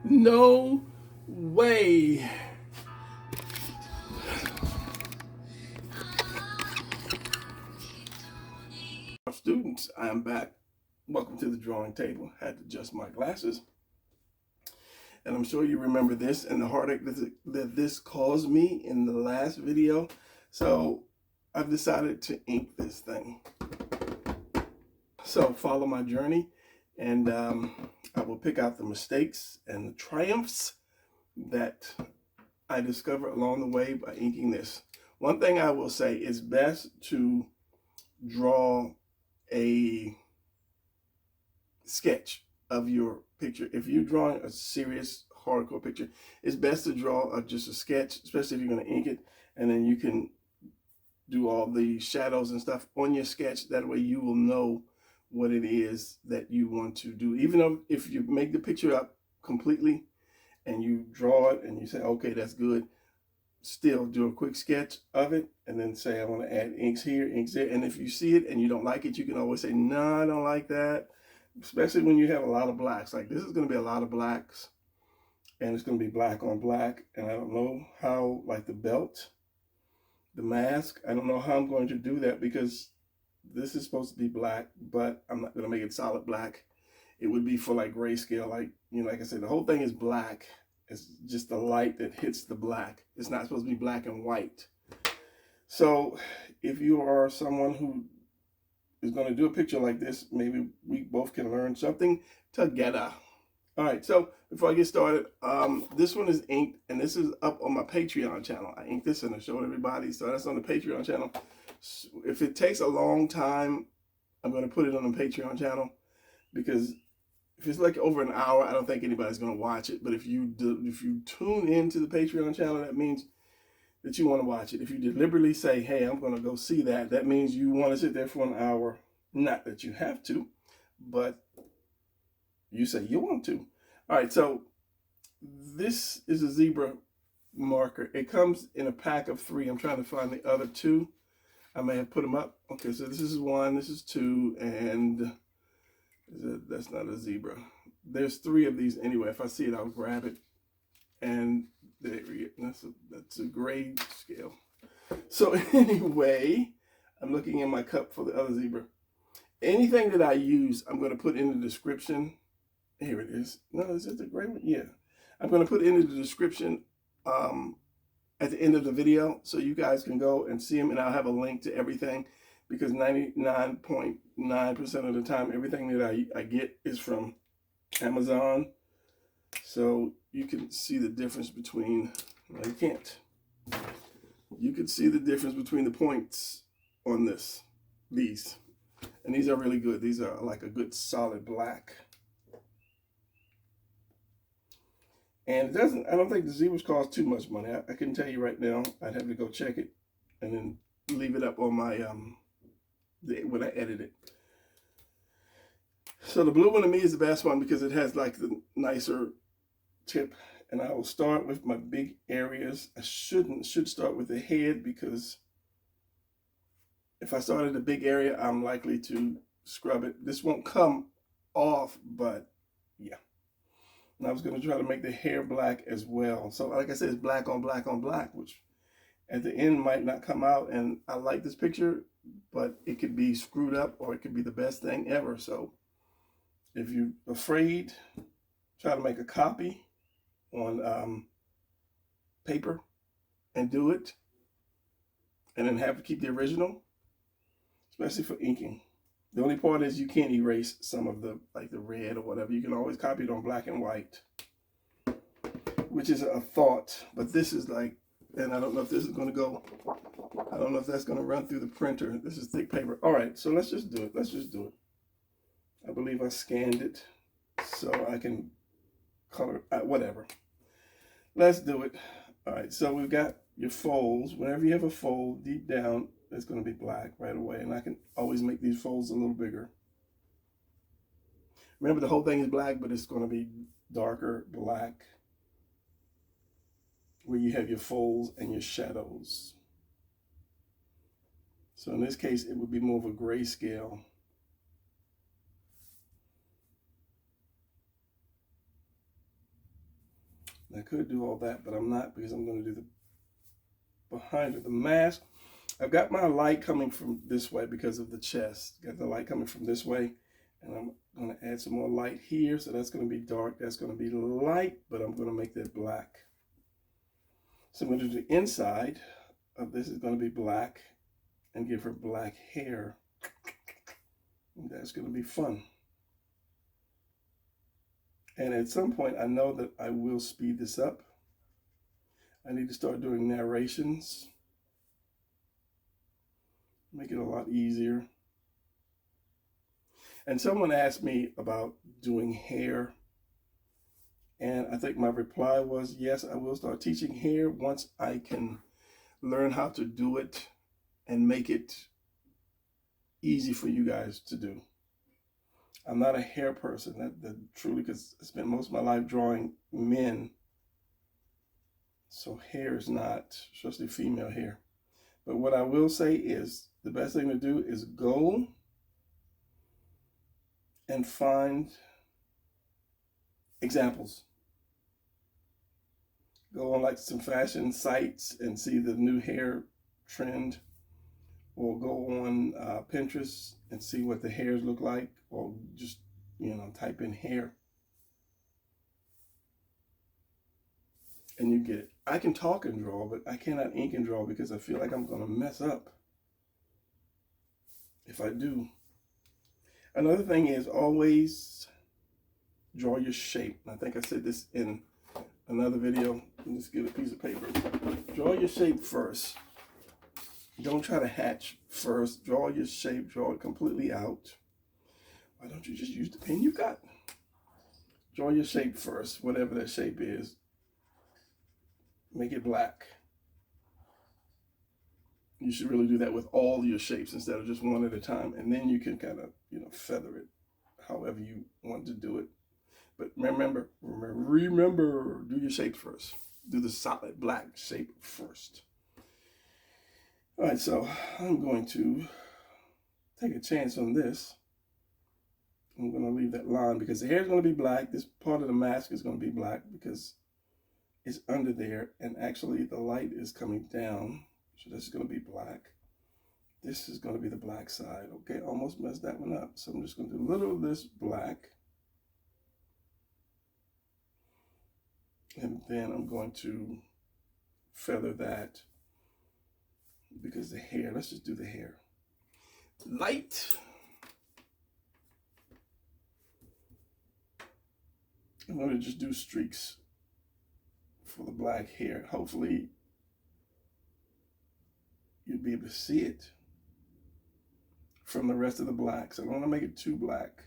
No way. Students, I am back. Welcome to the drawing table. Had to adjust my glasses. And I'm sure you remember this and the heartache that this caused me in the last video. So I've decided to ink this thing. So follow my journey, and I will pick out the mistakes and the triumphs that I discover along the way by inking this. One thing I will say is best to draw a sketch of your picture. If you're drawing a serious hardcore picture, it's best to draw just a sketch, especially if you're going to ink it, and then you can do all the shadows and stuff on your sketch. That way you will know what it is that you want to do. Even though if you make the picture up completely and you draw it and you say, okay, that's good, still do a quick sketch of it and then say, I want to add inks here, inks there. And if you see it and you don't like it, you can always say, no, I don't like that. Especially when you have a lot of blacks. Like this is going to be a lot of blacks, and it's going to be black on black. And I don't know how, like the belt, the mask, I don't know how I'm going to do that, because this is supposed to be black, but I'm not going to make it solid black. It would be for like grayscale, like, you know, like I said, the whole thing is black. It's just the light that hits the black. It's not supposed to be black and white. So if you are someone who is going to do a picture like this, maybe we both can learn something together. All right, so before I get started, this one is inked, and this is up on my Patreon channel. I inked this and I showed everybody, so that's on the Patreon channel. So if it takes a long time, I'm going to put it on the Patreon channel, because if it's like over an hour, I don't think anybody's going to watch it. But if you tune into the Patreon channel, that means that you want to watch it. If you deliberately say, hey, I'm going to go see that, that means you want to sit there for an hour. Not that you have to, but you say you want to. All right, so this is a zebra marker. It comes in a pack of 3. I'm trying to find the other 2. I may have put them up. Okay, so this is 1, this is 2, and that's not a zebra. There's 3 of these anyway. If I see it, I'll grab it. And there we go. That's a grade scale. So anyway, I'm looking in my cup for the other zebra. Anything that I use, I'm going to put in the description. Here it is. No, is it the gray one? Yeah. I'm going to put in the description at the end of the video, so you guys can go and see them, and I'll have a link to everything, because 99.9% of the time, everything that I get is from Amazon. So you can see the difference between, well, you can't. You can see the difference between the points on these. And these are really good. These are like a good solid black. And it doesn't, I don't think the zebras cost too much money. I can tell you right now, I'd have to go check it and then leave it up on my, when I edit it. So the blue one to me is the best one, because it has like the nicer tip. And I will start with my big areas. I should start with the head, because if I start at the big area, I'm likely to scrub it. This won't come off, but yeah. And I was going to try to make the hair black as well. So like I said, it's black on black on black, which at the end might not come out. And I like this picture, but it could be screwed up, or it could be the best thing ever. So if you're afraid, try to make a copy on paper and do it, and then have to keep the original, especially for inking. The only part is you can't erase some of the, like the red or whatever. You can always copy it on black and white, which is a thought. But this is like, and I don't know if this is going to go, I don't know if that's going to run through the printer. This is thick paper. All right, so let's just do it. Let's just do it. I believe I scanned it so I can color, whatever. Let's do it. All right, so we've got your folds. Whenever you have a fold deep down, it's going to be black right away. And I can always make these folds a little bigger. Remember, the whole thing is black, but it's going to be darker black where you have your folds and your shadows. So in this case, it would be more of a grayscale. could do all that, but I'm not, because I'm going to do the behind it. The mask, I've got my light coming from this way because of the chest. Got the light coming from this way, and I'm going to add some more light here. So that's going to be dark. That's going to be light, but I'm going to make that black. So I'm going to do the inside of this is going to be black and give her black hair. And that's going to be fun. And at some point, I know that I will speed this up. I need to start doing narrations. Make it a lot easier. And someone asked me about doing hair. And I think my reply was, yes, I will start teaching hair once I can learn how to do it and make it easy for you guys to do. I'm not a hair person, that truly, because I spent most of my life drawing men. So hair is not, especially female hair. But what I will say is the best thing to do is go and find examples. Go on like some fashion sites and see the new hair trend, or go on Pinterest and see what the hairs look like, or just, type in hair. And you get it. I can talk and draw, but I cannot ink and draw because I feel like I'm going to mess up if I do. Another thing is always draw your shape. I think I said this in another video. Let's get a piece of paper. Draw your shape first. Don't try to hatch first. Draw your shape. Draw it completely out. Why don't you just use the pen you got? Draw your shape first, whatever that shape is. Make it black. You should really do that with all your shapes instead of just one at a time. And then you can kind of, feather it however you want to do it. But remember, do your shape first. Do the solid black shape first. All right, so I'm going to take a chance on this. I'm going to leave that line because the hair is going to be black. This part of the mask is going to be black because it's under there, and actually the light is coming down. So this is going to be black. This is going to be the black side. Okay, almost messed that one up. So I'm just going to do a little of this black. And then I'm going to feather that because the hair, let's just do the hair. Light. I'm going to just do streaks for the black hair. Hopefully you'll be able to see it from the rest of the black. So I don't want to make it too black,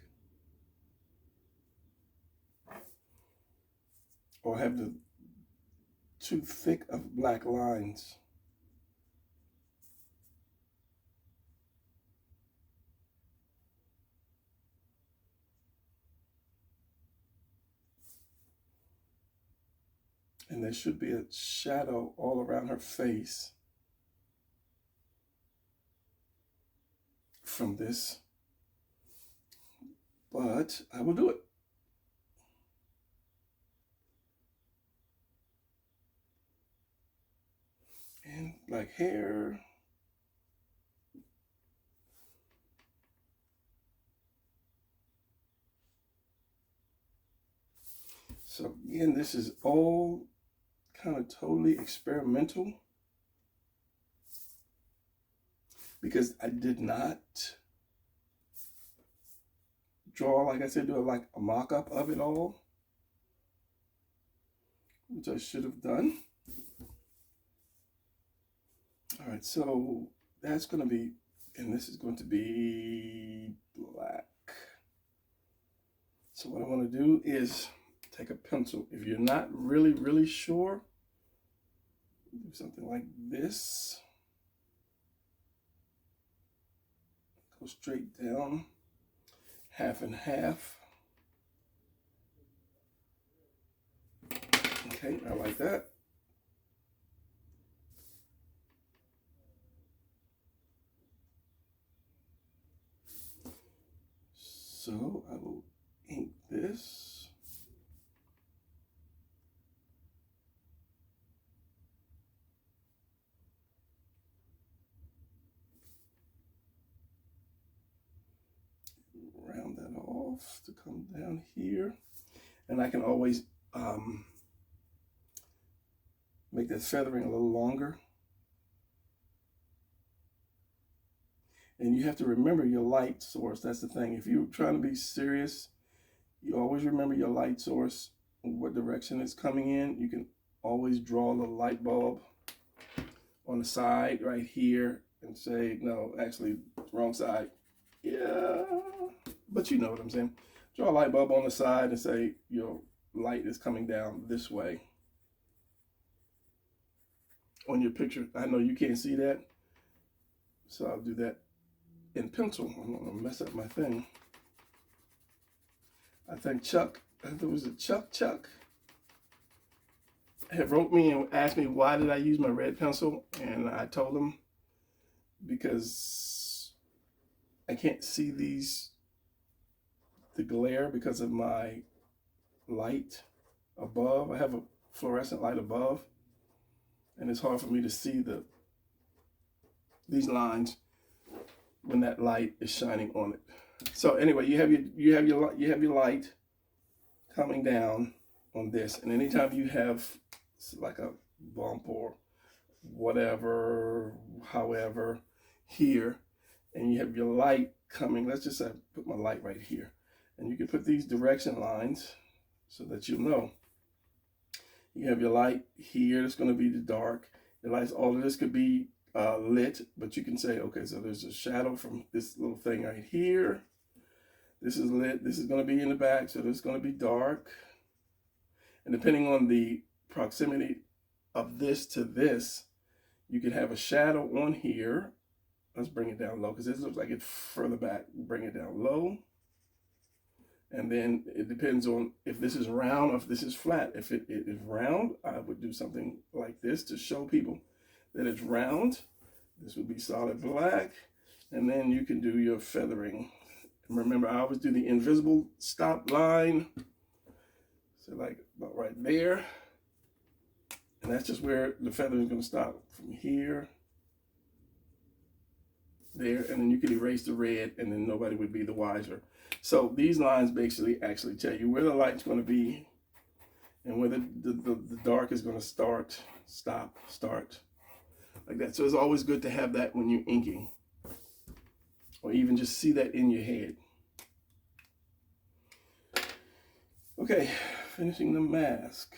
or have the too thick of black lines. And there should be a shadow all around her face from this, but I will do it. And black hair. So again, this is all kind of totally experimental because I did not draw, like I said, do like a mock-up of it all, which I should have done. All right, so that's going to be, and this is going to be black. So what I want to do is take a pencil. If you're not really sure, do something like this. Go straight down, half and half. Okay, I like that. So I will ink this. off to come down here. And I can always make that feathering a little longer. And you have to remember your light source. That's the thing. If you're trying to be serious, you always remember your light source, what direction it's coming in. You can always draw the light bulb on the side right here and say, no, actually, wrong side. Yeah, but you know what I'm saying. Draw a light bulb on the side and say your light is coming down this way on your picture. I know you can't see that, so I'll do that in pencil. I'm gonna mess up my thing. I think Chuck, I think it was Chuck, had wrote me and asked me why did I use my red pencil, and I told him because I can't see the glare because of my light above. I have a fluorescent light above, and it's hard for me to see these lines when that light is shining on it. So anyway, you have your light coming down on this, and anytime you have like a bump or whatever, however, here, and you have your light coming, let's just say I put my light right here, and you can put these direction lines so that you'll know. You have your light here, it's going to be the dark. Your lights, all of this could be lit, but you can say, okay, so there's a shadow from this little thing right here. This is lit, this is going to be in the back, so this is going to be dark. And depending on the proximity of this to this, you can have a shadow on here. Let's bring it down low because this looks like it's further back. Bring it down low. And then it depends on if this is round or if this is flat. If it is round, I would do something like this to show people that it's round. This would be solid black. And then you can do your feathering. And remember, I always do the invisible stop line. So like about right there. And that's just where the feathering is going to stop, from here, there, and then you can erase the red, and then nobody would be the wiser. So these lines basically actually tell you where the light's going to be and where the dark is going to start, stop, start, like that. So it's always good to have that when you're inking, or even just see that in your head. Okay, finishing the mask.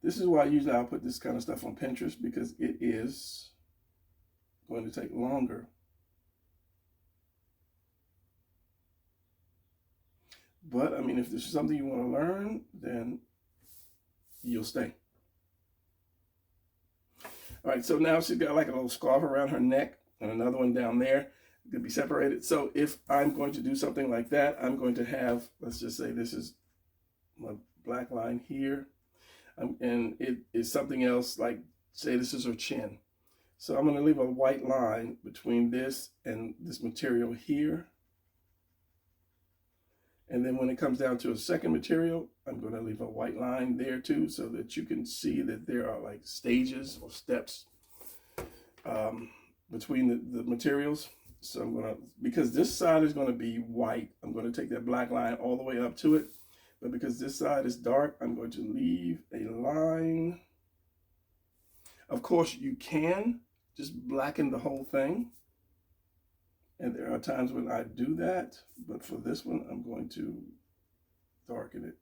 This is why usually I'll put this kind of stuff on Pinterest, because it is going to take longer. But I mean, if this is something you want to learn, then you'll stay. All right, so now she's got like a little scarf around her neck and another one down there. It could be separated. So if I'm going to do something like that, I'm going to have, let's just say this is my black line here. And it is something else, like say this is her chin. So I'm going to leave a white line between this and this material here. And then when it comes down to a second material, I'm going to leave a white line there too, so that you can see that there are like stages or steps between the materials. So I'm going to, because this side is going to be white, I'm going to take that black line all the way up to it. But because this side is dark, I'm going to leave a line. Of course, you can just blacken the whole thing. And there are times when I do that. But for this one, I'm going to darken it.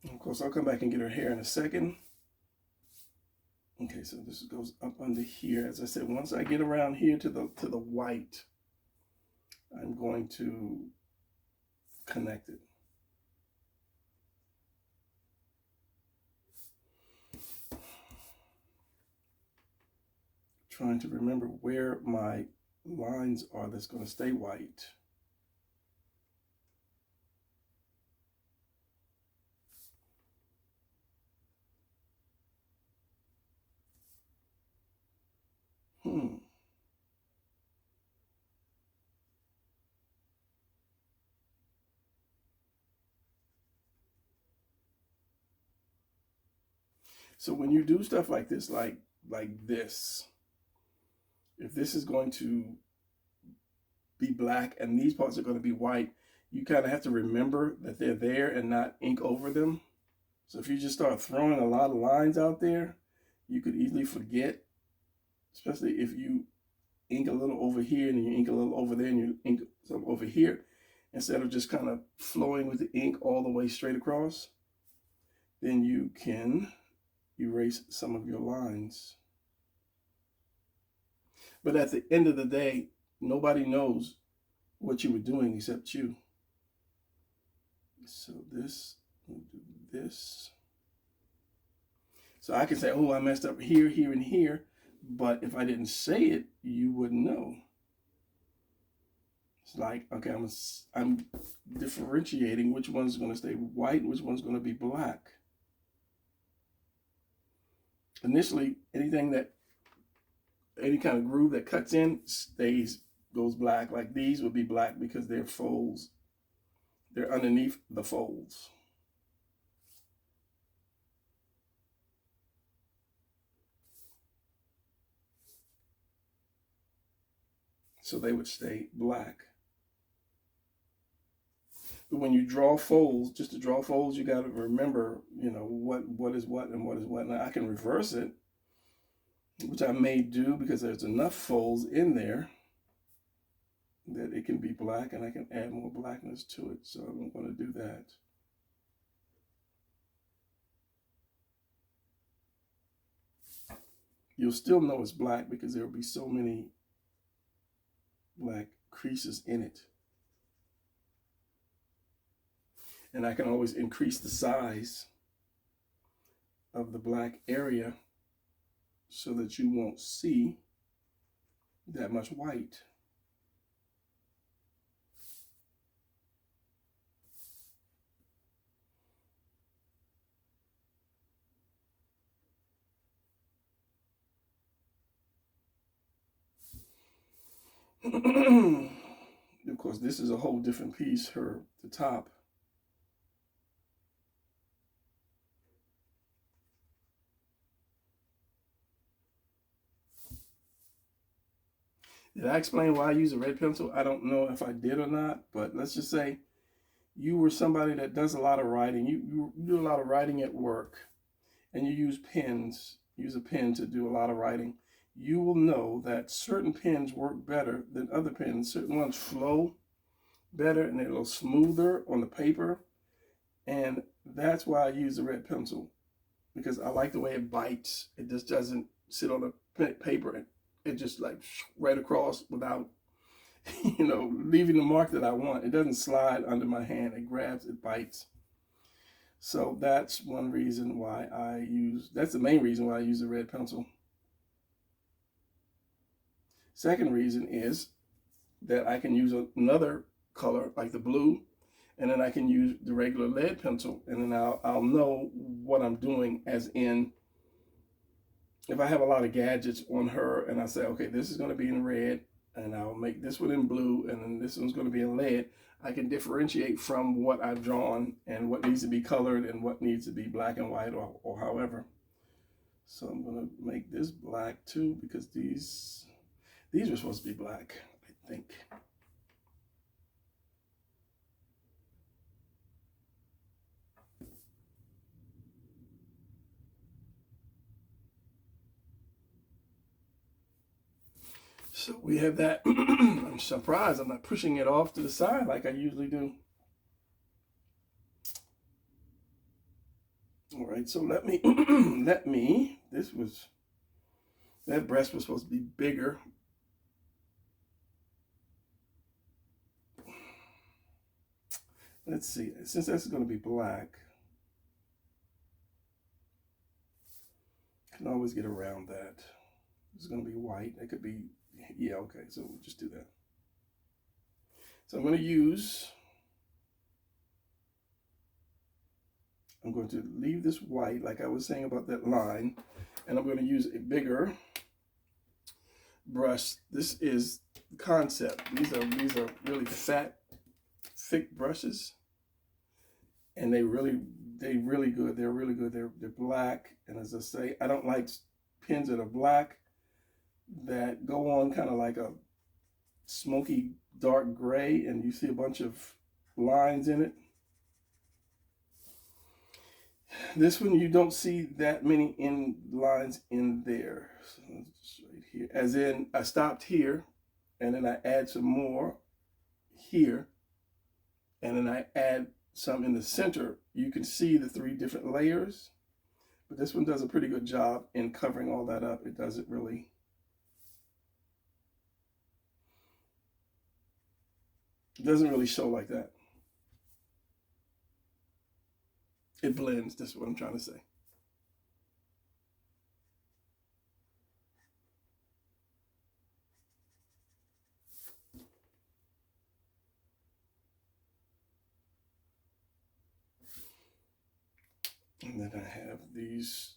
And of course, I'll come back and get her hair in a second. Okay, so this goes up under here. As I said, once I get around here to the white, I'm going to connect it. Trying to remember where my lines are that's going to stay white. So when you do stuff like this, like this, if this is going to be black and these parts are going to be white, you kind of have to remember that they're there and not ink over them. So if you just start throwing a lot of lines out there, you could easily forget, especially if you ink a little over here and you ink a little over there and you ink some over here, instead of just kind of flowing with the ink all the way straight across, then you can erase some of your lines. But at the end of the day, nobody knows what you were doing except you. So this, we'll do this. So I can say, oh, I messed up here, here, and here. But if I didn't say it, you wouldn't know. It's like, okay, I'm differentiating which one's going to stay white, which one's going to be black. Initially, any kind of groove that cuts in goes black. Like these would be black because they're folds. They're underneath the folds. So they would stay black. But when you draw folds, just to draw folds, you got to remember, what is what and what is what. Now I can reverse it, which I may do because there's enough folds in there that it can be black and I can add more blackness to it. So I'm going to do that. You'll still know it's black because there will be so many black creases in it. And I can always increase the size of the black area so that you won't see that much white. Of course, this is a whole different piece, the top. Did I explain why I use a red pencil? I don't know if I did or not, but let's just say you were somebody that does a lot of writing. You do a lot of writing at work, and you use pens. Use a pen to do a lot of writing. You will know that certain pens work better than other pens. Certain ones flow better and they're a little smoother on the paper. And that's why I use the red pencil, because I like the way it bites. It just doesn't sit on the paper and it just like right across without, leaving the mark that I want. It doesn't slide under my hand. It grabs, it bites. So that's one reason why that's the main reason why I use the red pencil. Second reason is that I can use another color like the blue, and then I can use the regular lead pencil, and then I'll know what I'm doing, as in if I have a lot of gadgets on her and I say, okay, this is going to be in red and I'll make this one in blue and then this one's going to be in lead, I can differentiate from what I've drawn and what needs to be colored and what needs to be black and white or however. So I'm going to make this black too, because these were supposed to be black, I think. So we have that. I'm surprised I'm not pushing it off to the side like I usually do. All right, so that breast was supposed to be bigger. Let's see, since that's going to be black, I can always get around that. It's going to be white. It could be, yeah, okay, so we'll just do that. So I'm going to leave this white, like I was saying about that line, and I'm going to use a bigger brush. This is Concept. These are really fat, thick brushes, and they really they really good. They're really good. They're black, and as I say, I don't like pens that are black that go on kind of like a smoky dark gray, and you see a bunch of lines in it. This one, you don't see that many lines in there. So just right here, as in I stopped here, and then I add some more here, and then I add some in the center. You can see the 3 different layers, but this one does a pretty good job in covering all that up. It doesn't really show like that. It blends. That's what I'm trying to say. And then I have these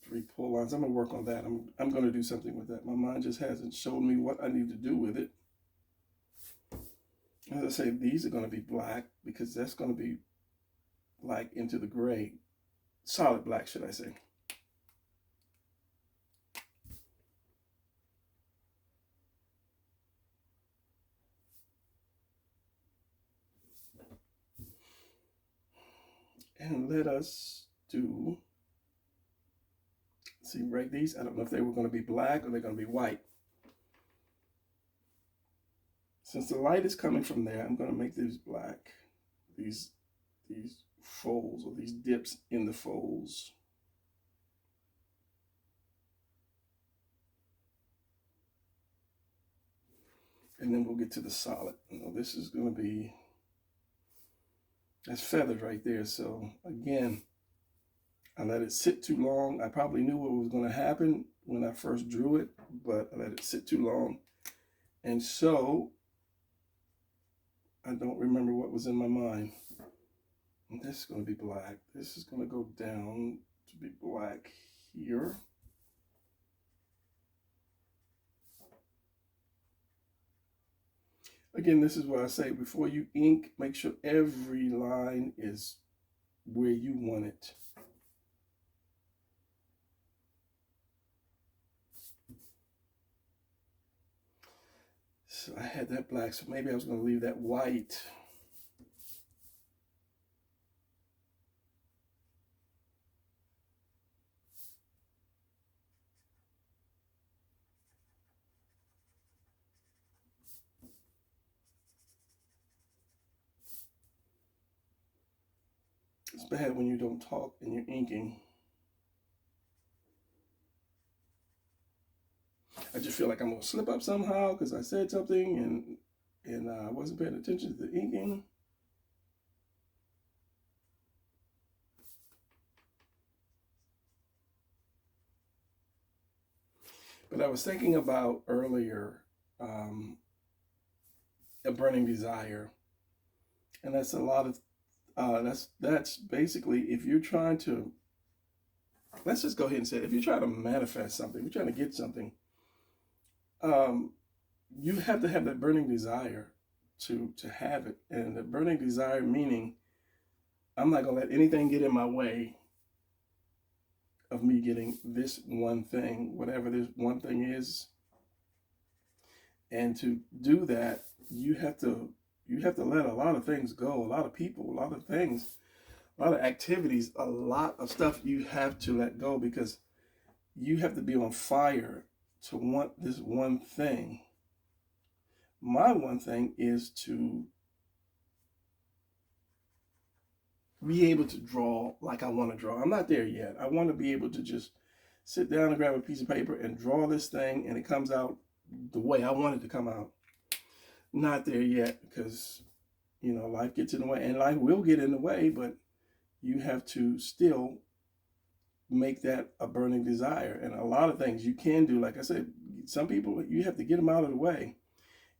3 pull lines. I'm gonna work on that. I'm gonna do something with that. My mind just hasn't shown me what I need to do with it. As I say, these are gonna be black because that's gonna be like into the gray. Solid black, should I say. And let us do, see, right, these, I don't know if they were going to be black or they're going to be white. Since the light is coming from there, I'm going to make these black, these folds or these dips in the folds. And then we'll get to the solid. This is going to be, that's feathered right there. So again, I let it sit too long. I probably knew what was going to happen when I first drew it, but I let it sit too long. And so I don't remember what was in my mind. And this is going to be black. This is going to go down to be black here. Again, this is what I say, before you ink, make sure every line is where you want it. So I had that black, so maybe I was going to leave that white. It's bad when you don't talk and you're inking. I just feel like I'm going to slip up somehow because I said something and I wasn't paying attention to the inking. But I was thinking about earlier a burning desire, and that's a lot of that's basically, if you're trying to, let's just go ahead and say it, if you're trying to manifest something, you're trying to get something, you have to have that burning desire to have it. And the burning desire meaning, I'm not going to let anything get in my way of me getting this one thing, whatever this one thing is. And to do that, you have to let a lot of things go, a lot of people, a lot of things, a lot of activities, a lot of stuff you have to let go, because you have to be on fire to want this one thing. My one thing is to be able to draw like I want to draw. I'm not there yet. I want to be able to just sit down and grab a piece of paper and draw this thing, and it comes out the way I want it to come out. Not there yet, because life gets in the way, and life will get in the way, but you have to still make that a burning desire. And a lot of things you can do, like I said, some people, you have to get them out of the way.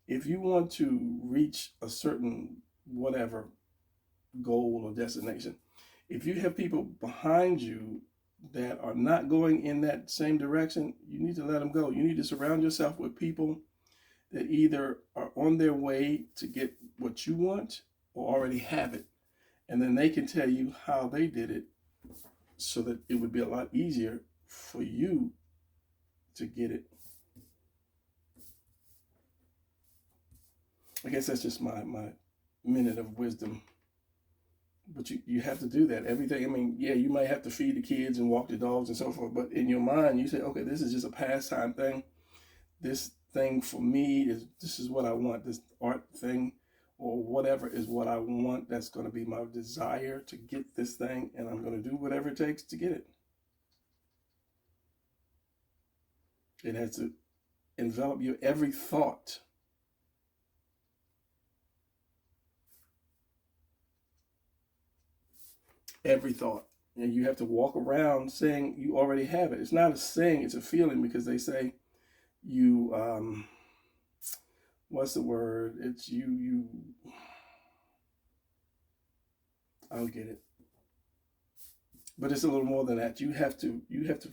If you want to reach a certain whatever goal or destination, if you have people behind you that are not going in that same direction, you need to let them go. You need to surround yourself with people that either are on their way to get what you want or already have it. And then they can tell you how they did it so that it would be a lot easier for you to get it. I guess that's just my minute of wisdom. But you have to do that. Everything, I mean, yeah, you might have to feed the kids and walk the dogs and so forth, but in your mind, you say, okay, this is just a pastime thing. This thing for me this is what I want. This art thing or whatever is what I want. That's going to be my desire to get this thing, and I'm going to do whatever it takes to get it. It has to envelop your every thought. Every thought. And you have to walk around saying you already have it. It's not a saying, it's a feeling, because they say you, what's the word? It's you, I'll get it. But it's a little more than that. You have to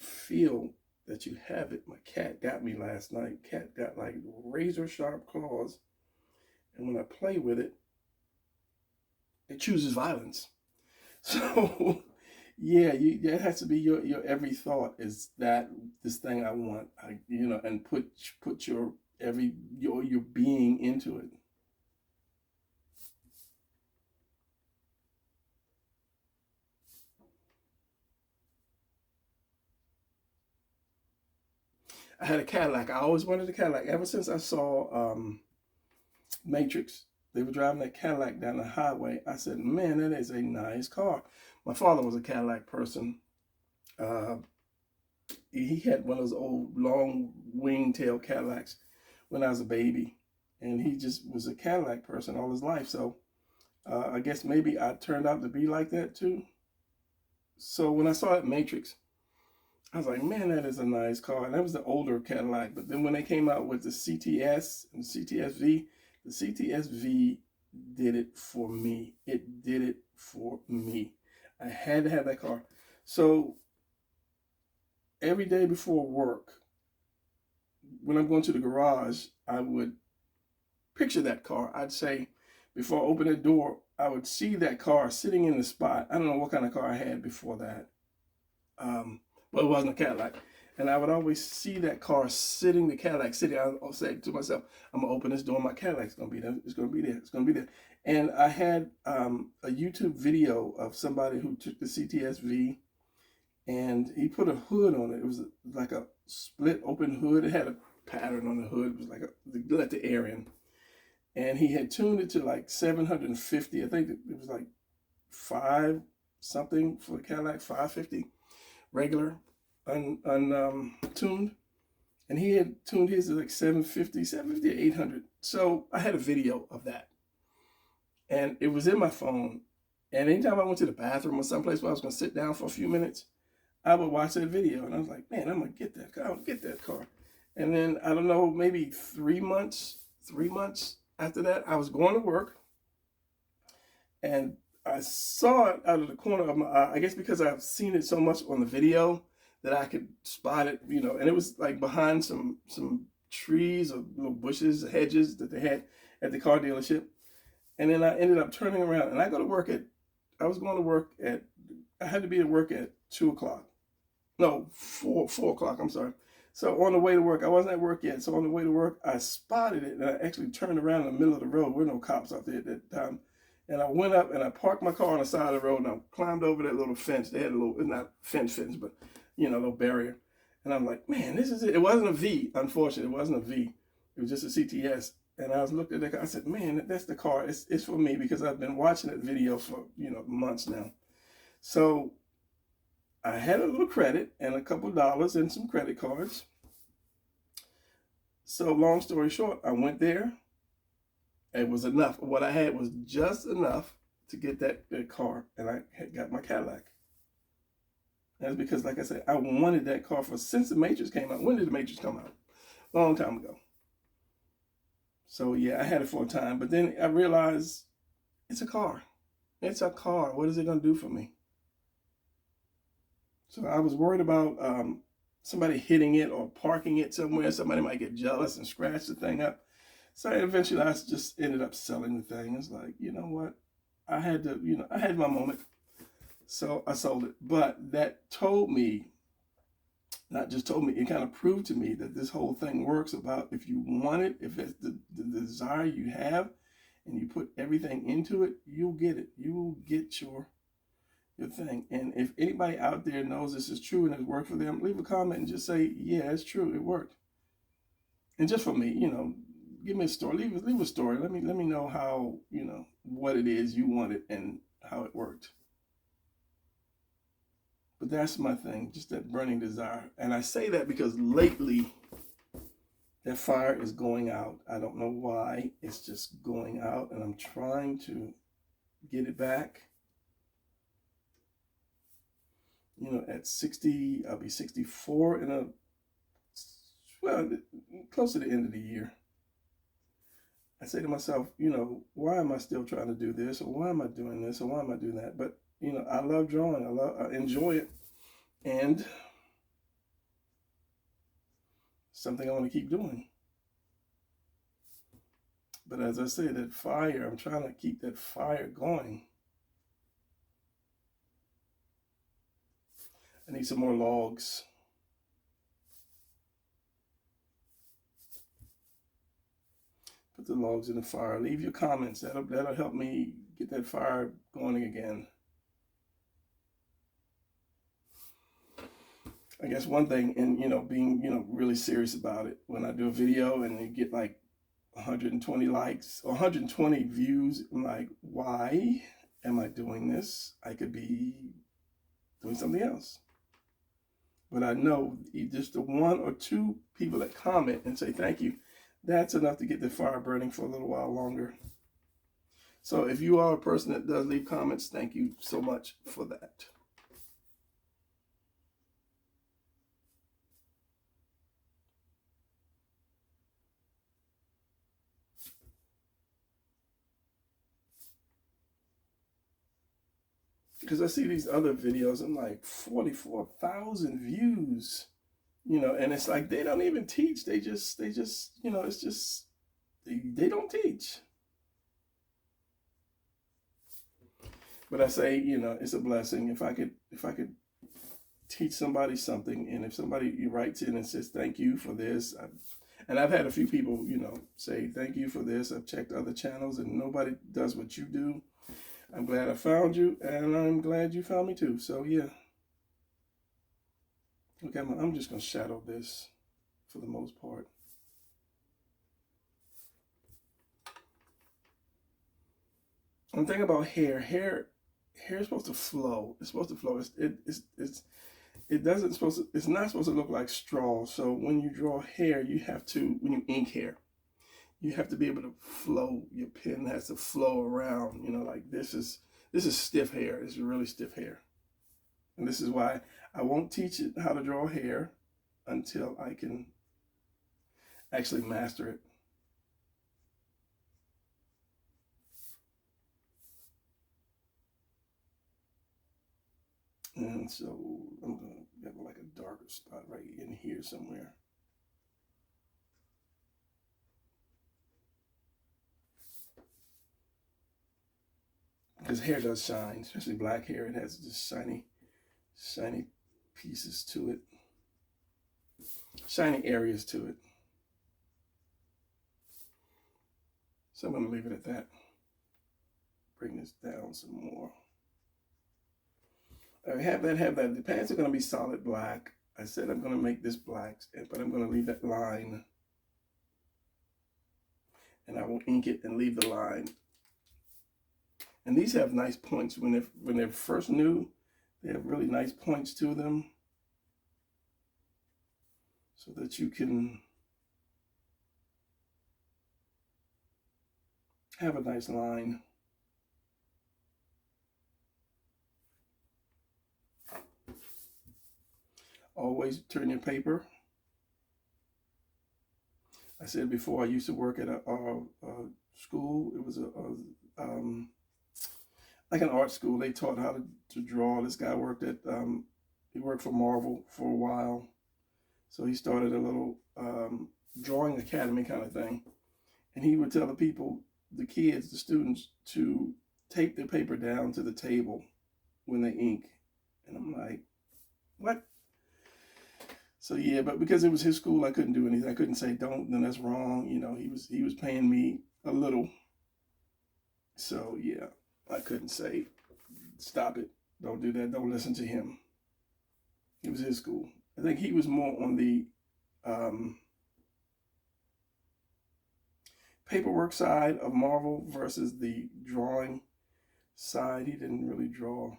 feel that you have it. My cat got me last night. Cat got like razor sharp claws. And when I play with it, it chooses violence. So, yeah, that has to be your every thought is that this thing I want, and put your your being into it. I had a Cadillac. I always wanted a Cadillac ever since I saw Matrix. They were driving that Cadillac down the highway. I said, man, that is a nice car. My father was a Cadillac person. He had one of those old long wingtail Cadillacs when I was a baby. And he just was a Cadillac person all his life. So I guess maybe I turned out to be like that too. So when I saw that Matrix, I was like, man, that is a nice car. And that was the older Cadillac. But then when they came out with the CTS and the CTS-V, the CTS-V did it for me. It did it for me. I had to have that car. So every day before work, when I'm going to the garage, I would picture that car. I'd say, before I open the door, I would see that car sitting in the spot. I don't know what kind of car I had before that. But it wasn't a Cadillac. And I would always see that car sitting, the Cadillac sitting. I'll say to myself, I'm going to open this door, my Cadillac's going to be there. It's going to be there. It's going to be there. And I had a YouTube video of somebody who took the CTS-V and he put a hood on it. It was like a split open hood. It had a pattern on the hood. It was like let the air in. And he had tuned it to like 750. I think it was like 5 something for the Cadillac, 550 regular. Tuned, and he had tuned his to like 750 or 800. So I had a video of that, and it was in my phone. And anytime I went to the bathroom or someplace where I was going to sit down for a few minutes, I would watch that video, and I was like, man, I'm gonna get that car. I'll get that car. And then I don't know, maybe 3 months after that, I was going to work, and I saw it out of the corner of my eye. I guess because I've seen it so much on the video that I could spot it, and it was like behind some trees or little bushes, hedges that they had at the car dealership. And then I ended up turning around, and I had to be at work at 2 o'clock. No, 4 o'clock, I'm sorry. So on the way to work, I wasn't at work yet. So on the way to work, I spotted it, and I actually turned around in the middle of the road. There were no cops out there at that time. And I went up and I parked my car on the side of the road, and I climbed over that little fence. They had a little, not fence, but a little barrier. And I'm like, man, this is it. It wasn't a V, unfortunately. It wasn't a V. It was just a CTS. And I was looking at that car. I said, man, that's the car. It's for me, because I've been watching that video for, months now. So I had a little credit and a couple dollars and some credit cards. So long story short, I went there. It was enough. What I had was just enough to get that car, and I had got my Cadillac. That's because, like I said, I wanted that car since the Matrix came out. When did the Matrix come out? Long time ago. So yeah, I had it for a time, but then I realized it's a car. It's a car. What is it going to do for me? So I was worried about somebody hitting it or parking it somewhere. Somebody might get jealous and scratch the thing up. So eventually I just ended up selling the thing. It's like, you know what? I had to, I had my moment. So I sold it. But that told me, not just told me, it kind of proved to me that this whole thing works about if you want it, if it's the desire you have, and you put everything into it, you'll get it. You will get your thing. And if anybody out there knows this is true and it's worked for them, leave a comment and just say, yeah, it's true, it worked. And just for me, give me a story. Leave a story. Let me know how, what it is you wanted and how it worked. But that's my thing, just that burning desire. And I say that because lately that fire is going out. I don't know why. It's just going out, and I'm trying to get it back. At 60, I'll be 64 close to the end of the year. I say to myself, why am I still trying to do this? Or why am I doing this? Or why am I doing that? But, I love drawing. I enjoy it. And something I want to keep doing. But as I say, that fire, I'm trying to keep that fire going. I need some more logs. Put the logs in the fire. Leave your comments. That'll help me get that fire going again. I guess one thing, and being really serious about it, when I do a video and you get like 120 likes or 120 views, I'm like, why am I doing this? I could be doing something else. But I know just the 1 or 2 people that comment and say thank you, that's enough to get the fire burning for a little while longer. So if you are a person that does leave comments, thank you so much for that. Because I see these other videos, I'm like 44,000 views, and it's like they don't even teach. They just, it's just, they don't teach. But I say, it's a blessing if I could teach somebody something, and if somebody writes in and says thank you for this, and I've had a few people, say thank you for this. I've checked other channels and nobody does what you do. I'm glad I found you, and I'm glad you found me too. So yeah. Okay, I'm just going to shadow this for the most part. I'm thinking about hair. Hair is supposed to flow. It's supposed to flow. It's not supposed to look like straw. So when you draw hair, when you ink hair, you have to be able to flow. Your pen has to flow around, like this is stiff hair. This is really stiff hair. And this is why I won't teach it how to draw hair until I can actually master it. And so I'm going to have like a darker spot right in here somewhere. Because hair does shine, especially black hair. It has just shiny pieces to it. Shiny areas to it. So I'm going to leave it at that. Bring this down some more. Have that. The pants are going to be solid black. I said I'm going to make this black, but I'm going to leave that line. And I will ink it and leave the line. And these have nice points. When they're first new, they have really nice points to them. So that you can have a nice line. Always turn your paper. I said before, I used to work at a school. It was like an art school. They taught how to draw. This guy worked he worked for Marvel for a while. So he started a little drawing academy kind of thing. And he would tell the people, the kids, the students, to tape the paper down to the table when they ink. And I'm like, what? So yeah, but because it was his school, I couldn't do anything. I couldn't say don't, then that's wrong. You know, he was paying me a little. So yeah, I couldn't say stop it. Don't do that. Don't listen to him. It was his school. I think he was more on the paperwork side of Marvel versus the drawing side. He didn't really draw.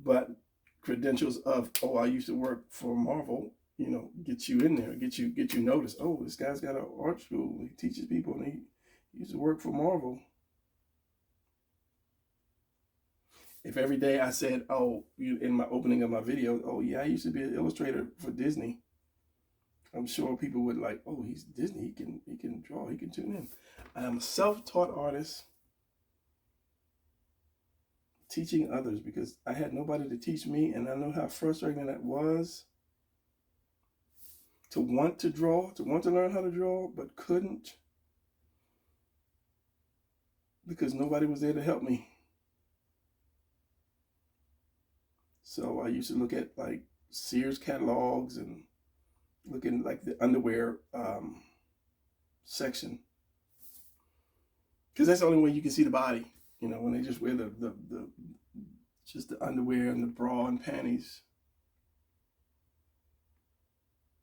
But credentials of, oh, I used to work for Marvel, you know, get you in there, get you noticed. Oh, this guy's got an art school. He teaches people, and he used to work for Marvel. If every day I said, oh, in my opening of my video, oh yeah, I used to be an illustrator for Disney, I'm sure people would like, oh, he's Disney. He can draw. He can tune in. I am a self-taught artist, teaching others because I had nobody to teach me, and I know how frustrating that was. To want to draw, to want to learn how to draw, but couldn't because nobody was there to help me. So I used to look at like Sears catalogs and looking like the underwear section, because that's the only way you can see the body. You know, when they just wear the just the underwear and the bra and panties.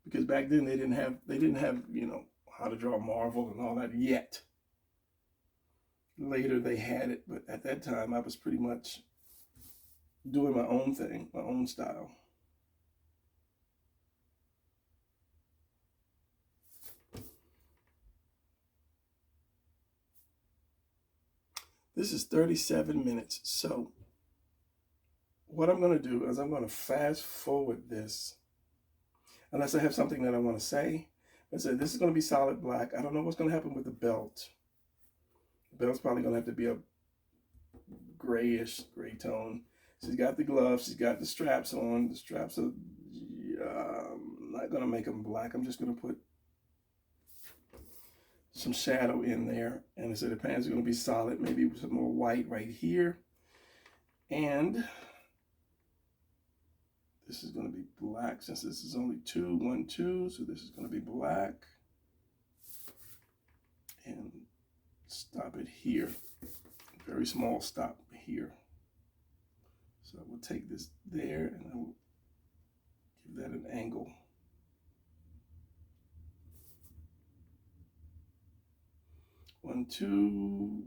Because back then they didn't have you know how to draw Marvel and all that yet. Later they had it, but at that time I was pretty much doing my own thing, my own style. This is 37 minutes. So what I'm going to do is I'm going to fast forward this, unless I have something that I want to say. I said this is going to be solid black. I don't know what's going to happen with the belt. The belt's probably going to have to be a grayish, gray tone. She's got the gloves. She's got the straps on. The straps are, I'm not going to make them black. I'm just going to put some shadow in there. And I said the pants are going to be solid. Maybe with some more white right here. And this is going to be black since this is only 2, 1, 2. So this is going to be black. And stop it here. Very small stop here. So I will take this there and I will give that an angle. One, 2.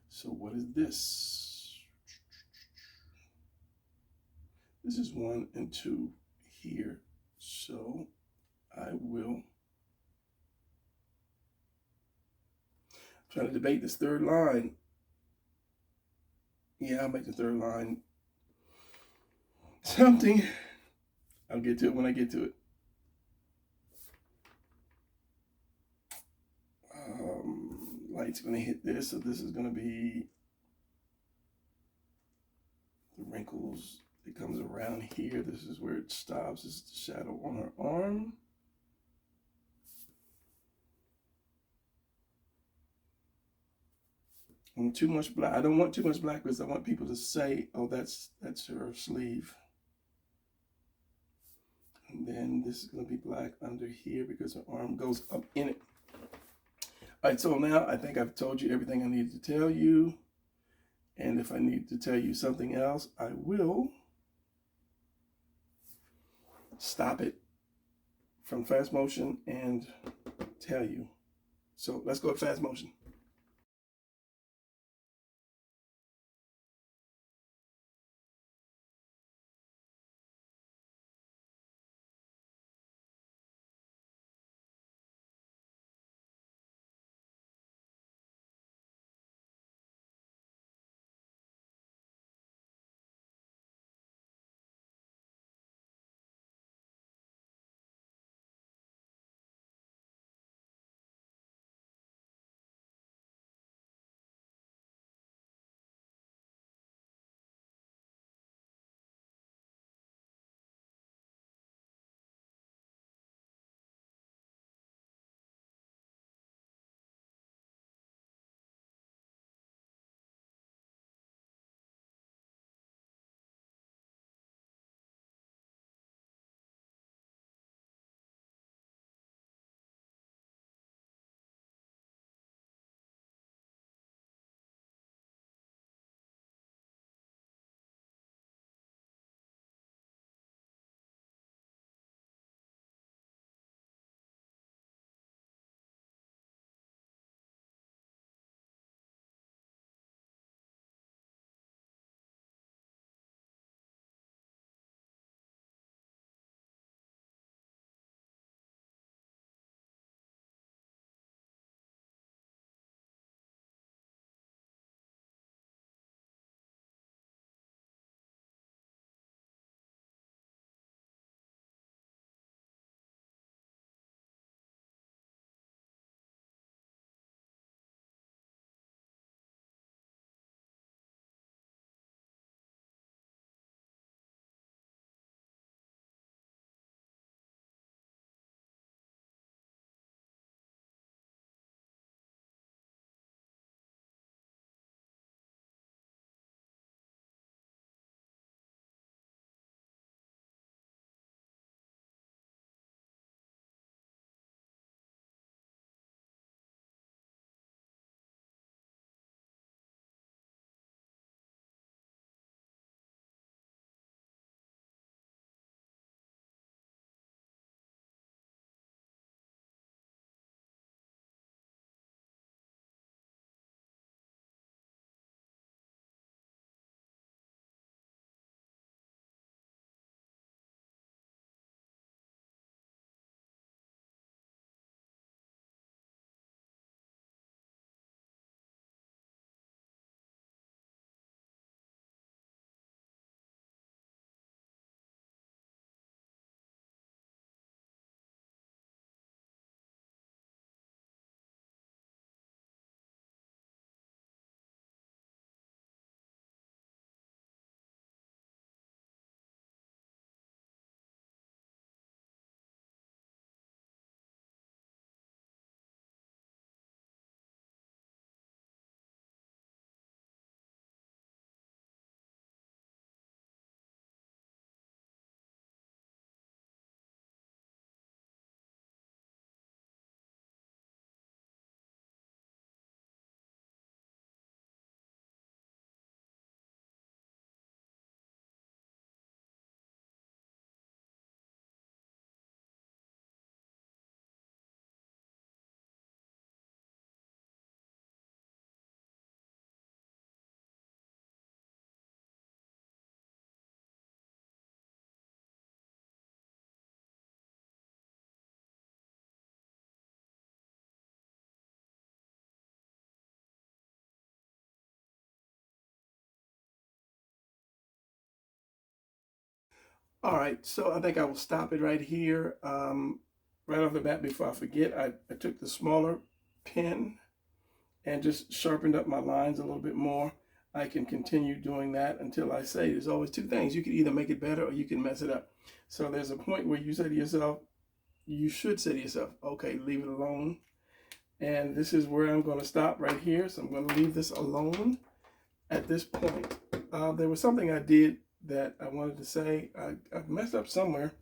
So what is this? This is 1 and 2 here. So I will try to debate this third line. Yeah, I'll make the third line something. I'll get to it when I get to it. Light's going to hit this, so this is going to be the wrinkles. It comes around here. This is where it stops. This is the shadow on her arm. And too much black. I don't want too much black because I want people to say, oh, that's her sleeve. And then this is going to be black under here because her arm goes up in it. All right, so now I think I've told you everything I needed to tell you. And if I need to tell you something else, I will stop it from fast motion and tell you. So let's go at fast motion. All right, so I think I will stop it right here. Right off the bat, before I forget, I took the smaller pen and just sharpened up my lines a little bit more. I can continue doing that until I say there's always two things. You can either make it better or you can mess it up. So there's a point where you say to yourself, you should say to yourself, okay, leave it alone. And this is where I'm going to stop right here. So I'm going to leave this alone at this point. There was something I did that I wanted to say. I messed up somewhere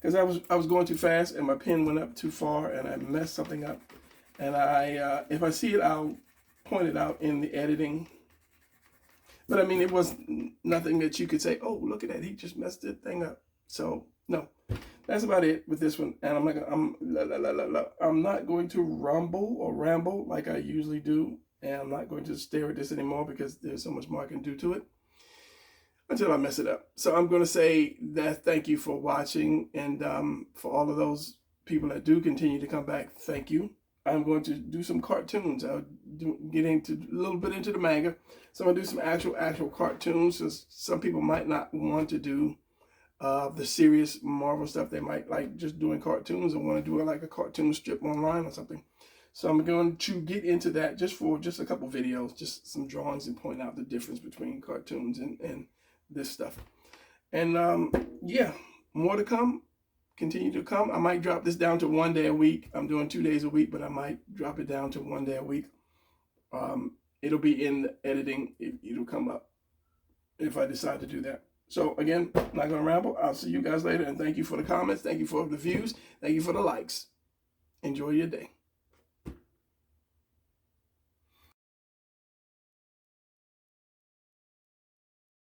because I was going too fast and my pen went up too far and I messed something up. And if I see it, I'll point it out in the editing. But I mean, it was nothing that you could say, oh, look at that, he just messed the thing up. So no, that's about it with this one. And I'm not going to rumble or ramble like I usually do. And I'm not going to stare at this anymore because there's so much more I can do to it until I mess it up. So I'm going to say that thank you for watching. And for all of those people that do continue to come back, thank you. I'm going to do some cartoons. I'll get into a little bit into the manga. So I'm going to do some actual cartoons, since some people might not want to do the serious Marvel stuff. They might like just doing cartoons and want to do like a cartoon strip online or something. So I'm going to get into that just for a couple videos, just some drawings and point out the difference between cartoons and this stuff. And yeah, more to come. Continue to come. I might drop this down to 1 day a week. I'm doing 2 days a week, but I might drop it down to 1 day a week. It'll be in the editing. It'll come up if I decide to do that. So again, I'm not going to ramble. I'll see you guys later, and thank you for the comments. Thank you for the views. Thank you for the likes. Enjoy your day.